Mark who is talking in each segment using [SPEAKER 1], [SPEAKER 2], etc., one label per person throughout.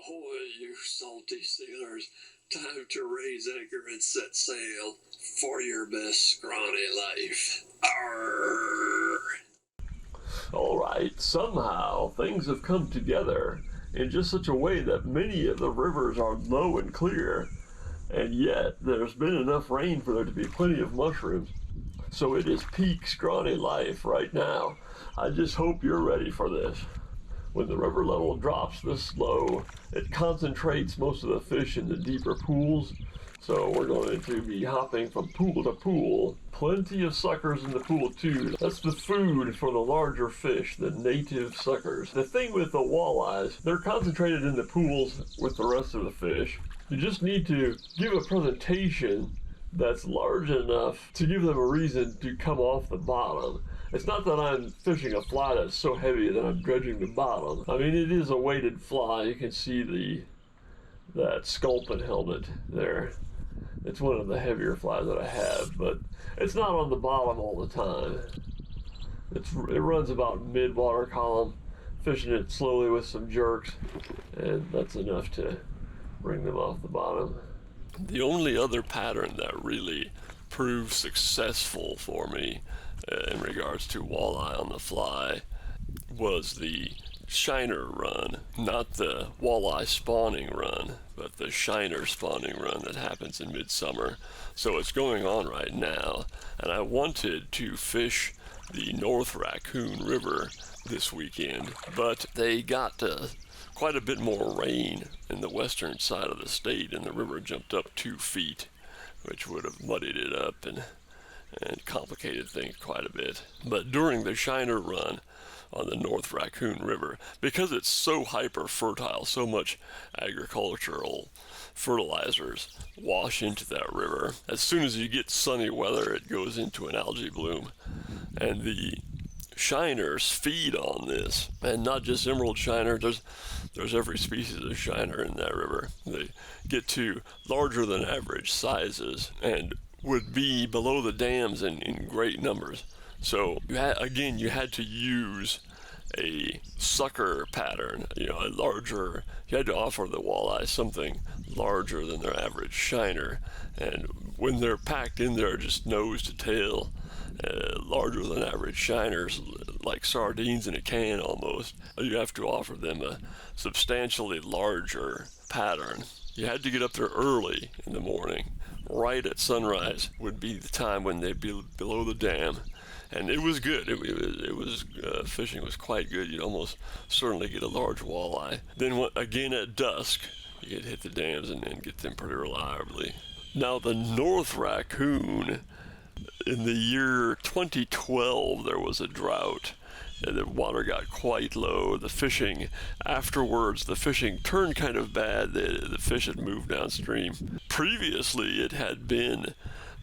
[SPEAKER 1] Ahoy, you salty sailors. Time to raise anchor and set sail for your best scrawny life. Arrgh.
[SPEAKER 2] Alright, somehow things have come together in just such a way that many of the rivers are low and clear, and yet there's been enough rain for there to be plenty of mushrooms. So it is peak scrawny life right now. I just hope you're ready for this. When the river level drops this low, it concentrates most of the fish in the deeper pools. So we're going to be hopping from pool to pool. Plenty of suckers in the pool too. That's the food for the larger fish, the native suckers. The thing with the walleyes, they're concentrated in the pools with the rest of the fish. You just need to give a presentation that's large enough to give them a reason to come off the bottom. It's not that I'm fishing a fly that's so heavy that I'm dredging the bottom. I mean, it is a weighted fly. You can see that sculpin helmet there. It's one of the heavier flies that I have, but it's not on the bottom all the time. It runs about mid-water column, fishing it slowly with some jerks, and that's enough to bring them off the bottom. The only other pattern that really proved successful for me in regards to walleye on the fly was the shiner run, not the walleye spawning run, but the shiner spawning run that happens in midsummer. So it's going on right now, and I wanted to fish the North Raccoon River this weekend, but they got quite a bit more rain in the western side of the state, and the river jumped up 2 feet, which would have muddied it up and complicated things quite a bit. But during the shiner run on the North Raccoon River, because it's so hyper fertile, so much agricultural fertilizers wash into that river. As soon as you get sunny weather, it goes into an algae bloom, and the shiners feed on this, and not just emerald shiner. There's every species of shiner in that river. They get to larger than average sizes and would be below the dams in great numbers. So you had to use a sucker pattern, you had to offer the walleye something larger than their average shiner. And when they're packed in there just nose to tail, larger than average shiners, like sardines in a can almost, you have to offer them a substantially larger pattern. You had to get up there early in the morning. Right at sunrise would be the time when they'd be below the dam, and it was good. It was fishing was quite good. You'd almost certainly get a large walleye. Then again at dusk, you could hit the dams and get them pretty reliably. Now the North Raccoon, in the year 2012, there was a drought. The water got quite low. The fishing turned kind of bad. The fish had moved downstream. Previously, it had been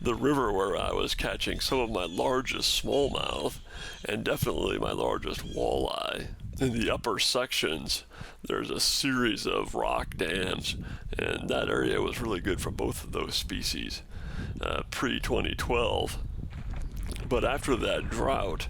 [SPEAKER 2] the river where I was catching some of my largest smallmouth and definitely my largest walleye. In the upper sections, there's a series of rock dams, and that area was really good for both of those species pre-2012. But after that drought,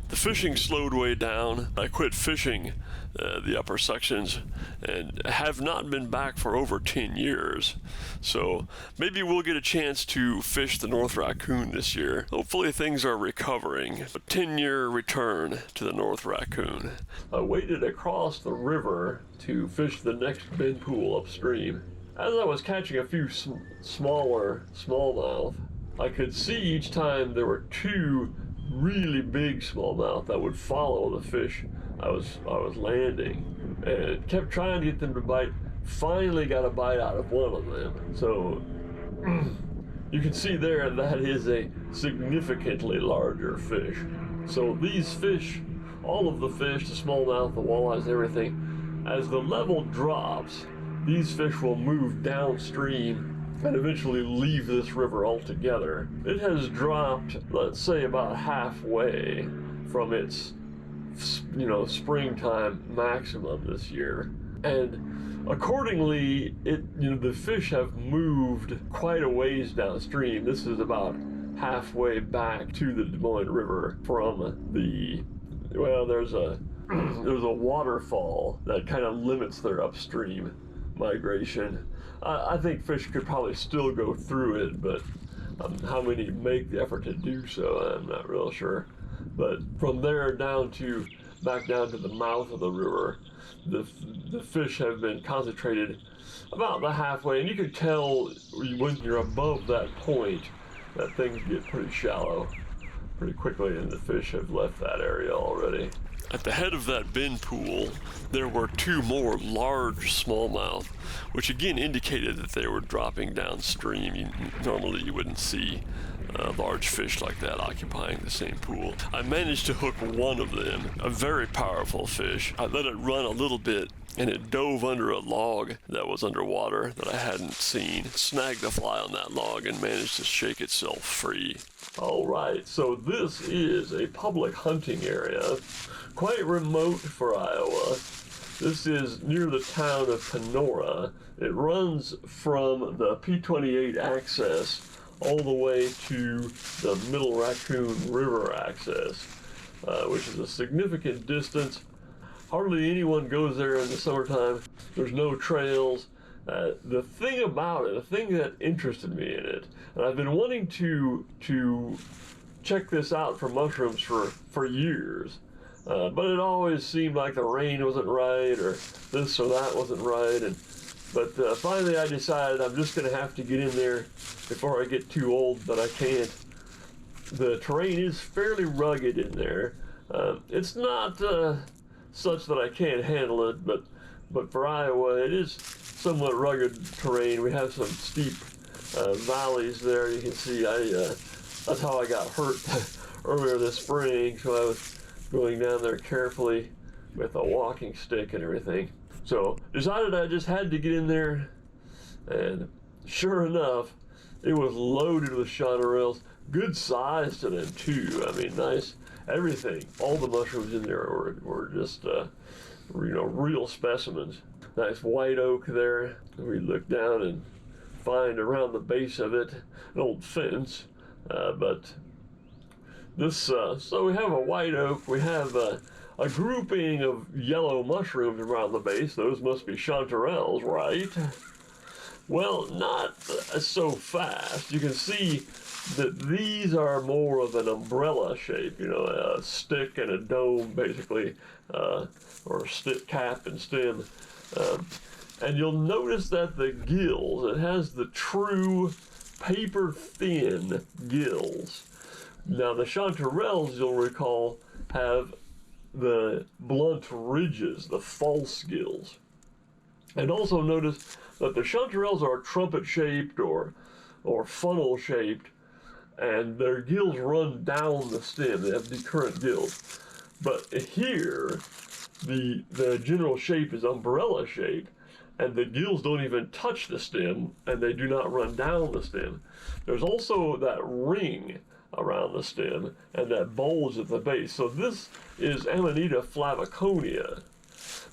[SPEAKER 2] the fishing slowed way down. I quit fishing the upper sections and have not been back for over 10 years. So maybe we'll get a chance to fish the North Raccoon this year. Hopefully things are recovering. A 10-year return to the North Raccoon. I waded across the river to fish the next bend pool upstream. As I was catching a few smaller smallmouth, I could see each time there were 2 really big smallmouth that would follow the fish I was landing, and kept trying to get them to bite. Finally got a bite out of one of them. So you can see there that is a significantly larger fish. So these fish, all of the fish, the smallmouth, the walleyes, everything, as the level drops, these fish will move downstream and eventually leave this river altogether. It has dropped, let's say, about halfway from its, springtime maximum this year. And accordingly, the fish have moved quite a ways downstream. This is about halfway back to the Des Moines River from there's a waterfall that kind of limits their upstream. migration. I think fish could probably still go through it, but how many make the effort to do so, I'm not real sure. But from there back down to the mouth of the river, the fish have been concentrated about the halfway, and you can tell when you're above that point that things get pretty shallow pretty quickly, and the fish have left that area already. At the head of that bin pool, there were two more large smallmouth, which again indicated that they were dropping downstream. Normally you wouldn't see large fish like that occupying the same pool. I managed to hook one of them, a very powerful fish. I let it run a little bit, and it dove under a log that was underwater that I hadn't seen, snagged a fly on that log, and managed to shake itself free. All right, so this is a public hunting area, quite remote for Iowa. This is near the town of Kenora. It runs from the P28 access all the way to the Middle Raccoon River access, which is a significant distance. Hardly anyone goes there in the summertime. There's no trails. The thing about it, the thing that interested me in it, and I've been wanting to check this out for mushrooms for years, but it always seemed like the rain wasn't right, or this or that wasn't right, but finally I decided I'm just going to have to get in there before I get too old, but I can't. The terrain is fairly rugged in there. It's not such that I can't handle it, but for Iowa it is somewhat rugged terrain. We have some steep valleys there. You can see that's how I got hurt earlier this spring, so I was going down there carefully with a walking stick and everything. So decided I just had to get in there, and sure enough, it was loaded with chanterelles. Good size to them too. I mean, nice everything. All the mushrooms in there were just real specimens. Nice white oak there. We look down and find around the base of it an old fence, but this so we have a white oak. We have a grouping of yellow mushrooms around the base. Those must be chanterelles, right? Well, not so fast. You can see that these are more of an umbrella shape, a stick and a dome, basically, or a stick cap and stem. And you'll notice that the gills, it has the true paper-thin gills. Now, the chanterelles, you'll recall, have the blunt ridges, the false gills. And also notice that the chanterelles are trumpet-shaped or funnel-shaped, and their gills run down the stem. They have decurrent gills. But here, the general shape is umbrella-shaped, and the gills don't even touch the stem, and they do not run down the stem. There's also that ring around the stem and that bulge at the base. So this is Amanita flavoconia.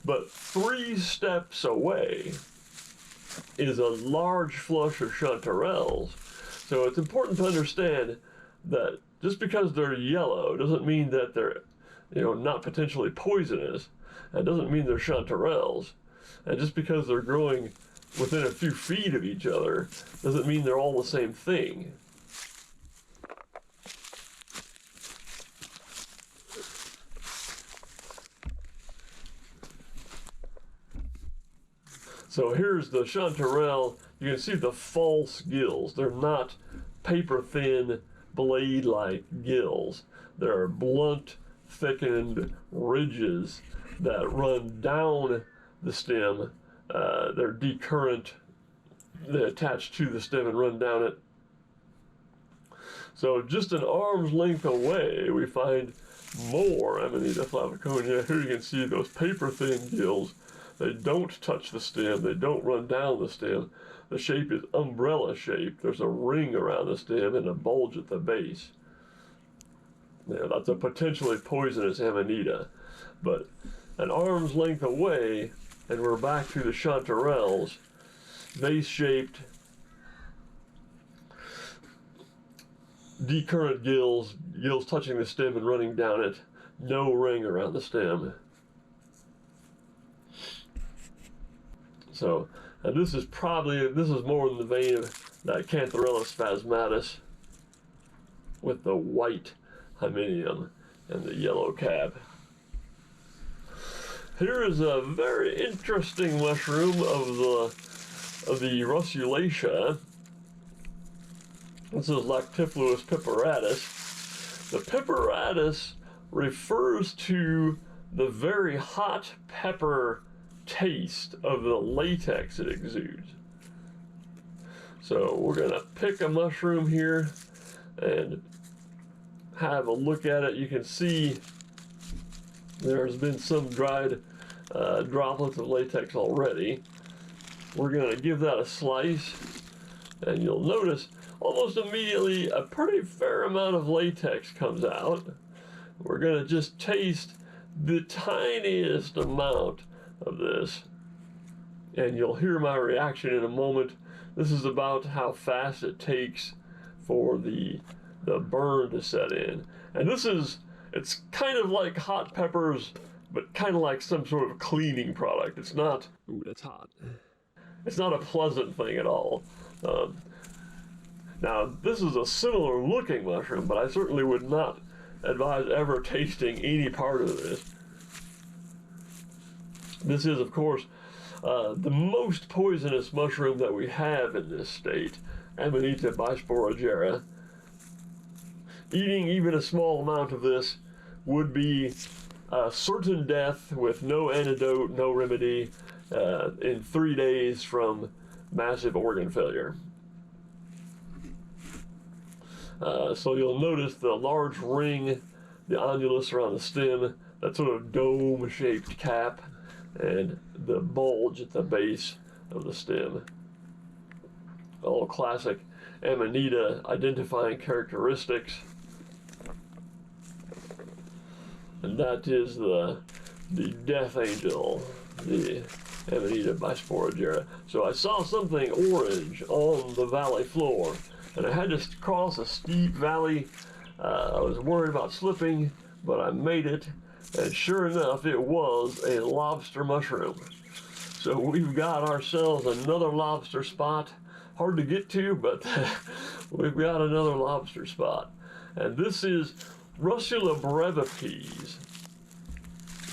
[SPEAKER 2] But 3 steps away is a large flush of chanterelles. So it's important to understand that just because they're yellow doesn't mean that they're not potentially poisonous. That doesn't mean they're chanterelles. And just because they're growing within a few feet of each other doesn't mean they're all the same thing. So here's the chanterelle. You can see the false gills. They're not paper-thin, blade-like gills. They're blunt, thickened ridges that run down the stem. They're decurrent. They attach to the stem and run down it. So just an arm's length away, we find more Amanita flavoconia. Here you can see those paper-thin gills. They don't touch the stem. They don't run down the stem. The shape is umbrella-shaped. There's a ring around the stem and a bulge at the base. Now, that's a potentially poisonous Amanita. But an arm's length away, and we're back to the chanterelles, vase-shaped, decurrent gills touching the stem and running down it, no ring around the stem. So And this is more in the vein of that Chanterelles phasmatis with the white hymenium and the yellow cap. Here is a very interesting mushroom of the Russulacea. This is Lactifluus piperatus. The piperatus refers to the very hot pepper taste of the latex it exudes. So we're gonna pick a mushroom here and have a look at it. You can see there's been some dried droplets of latex already. We're gonna give that a slice, and you'll notice almost immediately a pretty fair amount of latex comes out. We're gonna just taste the tiniest amount of this, and you'll hear my reaction in a moment. This is about how fast it takes for the burn to set in. And it's kind of like hot peppers, but kind of like some sort of cleaning product. It's not, ooh, that's hot. It's not a pleasant thing at all. Now, this is a similar looking mushroom, but I certainly would not advise ever tasting any part of this. This is, of course, the most poisonous mushroom that we have in this state, Amanita bisporigera. Eating even a small amount of this would be certain death with no antidote, no remedy, in 3 days from massive organ failure. So you'll notice the large ring, the annulus around the stem, that sort of dome-shaped cap, and the bulge at the base of the stem. All classic Amanita identifying characteristics. And that is the death angel, the Amanita bisporigera. So I saw something orange on the valley floor, and I had to cross a steep valley. I was worried about slipping, but I made it, and sure enough, it was a lobster mushroom. So we've got ourselves another lobster spot. Hard to get to, but we've got another lobster spot. And this is Russula brevipes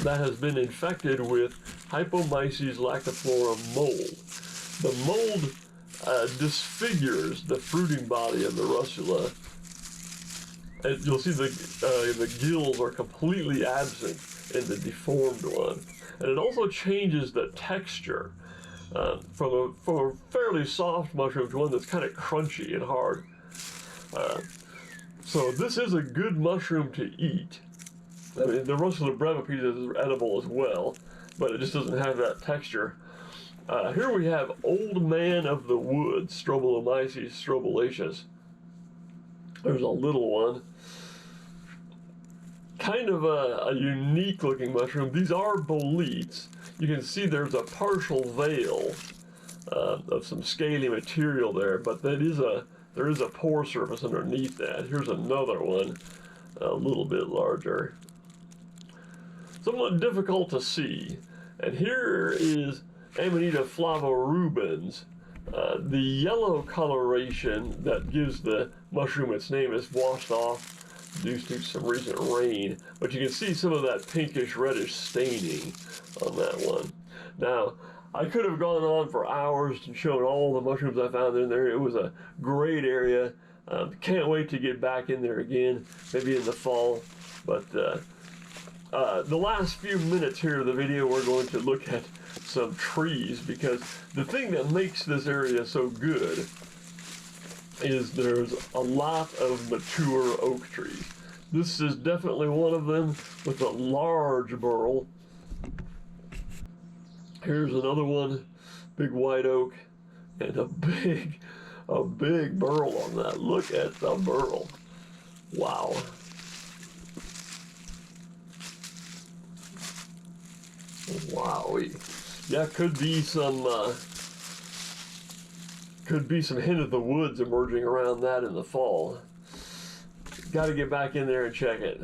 [SPEAKER 2] that has been infected with Hypomyces lactifluorum mold. The mold disfigures the fruiting body of the Russula. And you'll see the gills are completely absent in the deformed one. And it also changes the texture from a fairly soft mushroom to one that's kind of crunchy and hard. So this is a good mushroom to eat. I mean, the Russula brevipes is edible as well, but it just doesn't have that texture. Here we have Old Man of the Woods, Strobelomyces strobelaceus. There's a little one. Kind of a unique looking mushroom. These are boletes. You can see there's a partial veil of some scaly material there, but there is a pore surface underneath that. Here's another one, a little bit larger. Somewhat difficult to see. And here is Amanita flavorubens. The yellow coloration that gives the mushroom its name is washed off due to some recent rain, but you can see some of that pinkish reddish staining on that one. Now, I could have gone on for hours and shown all the mushrooms I found in there. It was a great area. Can't wait to get back in there again, maybe in the fall. But the last few minutes here of the video, we're going to look at some trees, because the thing that makes this area so good is there's a lot of mature oak trees. This is definitely one of them with a large burl. Here's another one, big white oak, and a big burl on that. Look at the burl. Wow. Wowie. Yeah, could be some hint of the woods emerging around that in the fall. Got to get back in there and check it.